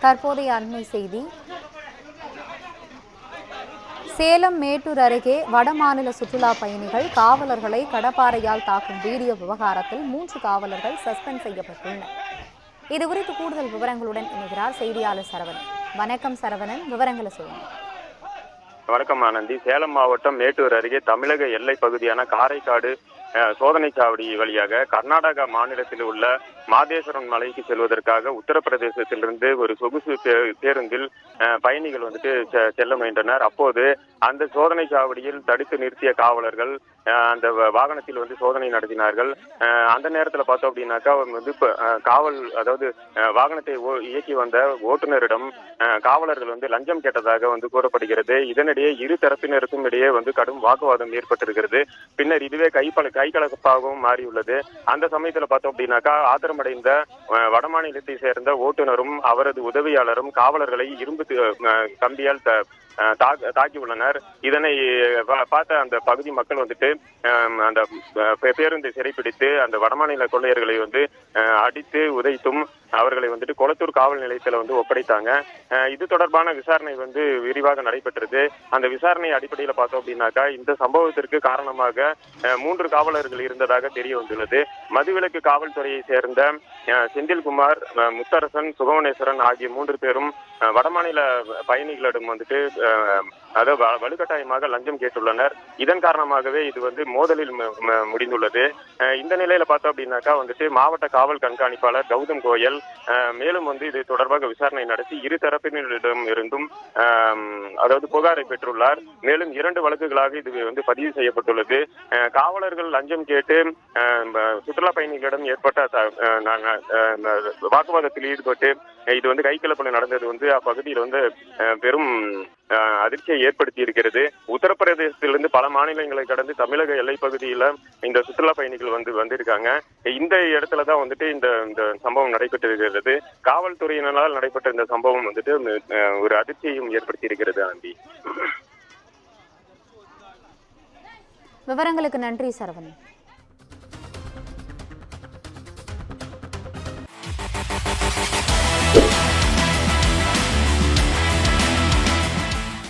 தற்போதைய அண்மை செய்தி. சேலம் மேட்டூர் அருகே வடமாநில சுற்றுலா பயணிகள் காவலர்களை கடப்பாறையால் தாக்கும் வீடியோ விவகாரத்தில் 3 காவலர்கள் சஸ்பெண்ட் செய்யப்பட்டுள்ளனர். இதுகுறித்து கூடுதல் விவரங்களுடன் இணைகிறார் செய்தியாளர் சரவணன். வணக்கம் சரவணன், விவரங்களை சொல்லுங்க. வணக்கம் ஆனந்தி. சேலம் மாவட்டம் மேட்டூர் அருகே தமிழக எல்லை பகுதியான காரைக்காடு சோதனை சாவடி வழியாக கர்நாடகா மாநிலத்தில் உள்ள மாதேஸ்வரன் மலைக்கு செல்வதற்காக உத்தரப்பிரதேசத்திலிருந்து ஒரு சொகுசு பேருந்தில் பயணிகள் செல்ல முயன்றனர். அப்போது அந்த சோதனை சாவடியில் தடுத்து நிறுத்திய காவலர்கள் அந்த வாகனத்தில் சோதனை நடத்தினார்கள். அந்த நேரத்தில் பார்த்தோம் அப்படின்னாக்கா காவல் வாகனத்தை இயக்கி வந்த ஓட்டுநரிடம் காவலர்கள் லஞ்சம் கேட்டதாக கூறப்படுகிறது. இதனிடையே இரு தரப்பினருக்கும் இடையே கடும் வாக்குவாதம் ஏற்பட்டிருக்கிறது. பின்னர் இதுவே கைகலப்பாகவும் மாறியுள்ளது. அந்த சமயத்தில் பார்த்தோம் அப்படின்னாக்கா ஆத்திரமடைந்த வடமாநிலத்தை சேர்ந்த ஓட்டுநரும் அவரது உதவியாளரும் காவலர்களை இரும்பு கம்பியால் தாக்கியுள்ளனர். இதனை பார்த்த அந்த பகுதி மக்கள் அந்த பேருந்தை சிறைப்பிடித்து அந்த வடமாநில கொள்ளையர்களை அடித்து உதைத்தும் அவர்களை கொளத்தூர் காவல் நிலையத்தில் ஒப்படைத்தாங்க. இது தொடர்பான விசாரணை விரிவாக நடைபெற்றது. அந்த விசாரணை அடிப்படையில் பார்த்தோம் அப்படின்னாக்கா இந்த சம்பவத்திற்கு காரணமாக 3 காவலர்கள் இருந்ததாக தெரிய வந்துள்ளது. மதுவிலக்கு காவல்துறையை சேர்ந்த செந்தில்குமார், முத்தரசன், சுகவனேஸ்வரன் ஆகிய 3 பேரும் வடமாநில பயணிகளிடம் வலுக்கட்டாயமாக லஞ்சம் கேட்டுள்ளனர். இதன் காரணமாகவே இது மோதலில் முடிந்துள்ளது. இந்த நிலையில பார்த்தோம் அப்படின்னாக்கா மாவட்ட காவல் கண்காணிப்பாளர் கௌதம் கோயல் மேலும் இது தொடர்பாக விசாரணை நடத்தி இரு தரப்பினரிடம் இருந்தும் புகாரை பெற்றுள்ளார். மேலும் 2 வழக்குகளாக இது பதிவு செய்யப்பட்டுள்ளது. காவலர்கள் லஞ்சம் கேட்டு சுற்றுலா பயணிகளிடம் ஏற்பட்ட வாக்குவாதத்தில் ஈடுபட்டு இது கைகலப்பு நடந்தது அப்பகுதியில் பெரும் அதிர்ச்சியை ஏற்படுத்தி இருக்கிறது. உத்தரப்பிரதேசத்திலிருந்து பல மாநிலங்களை கடந்து தமிழக எல்லை பகுதியில இந்த சுற்றுலா பயணிகள் வந்திருக்காங்க. இந்த இடத்துலதான் இந்த சம்பவம் நடைபெற்றிருக்கிறது. காவல்துறையினரால் நடைபெற்ற இந்த சம்பவம் ஒரு அதிர்ச்சியையும் ஏற்படுத்தி இருக்கிறது. ஆண்டி, விவரங்களுக்கு நன்றி சரவணன்.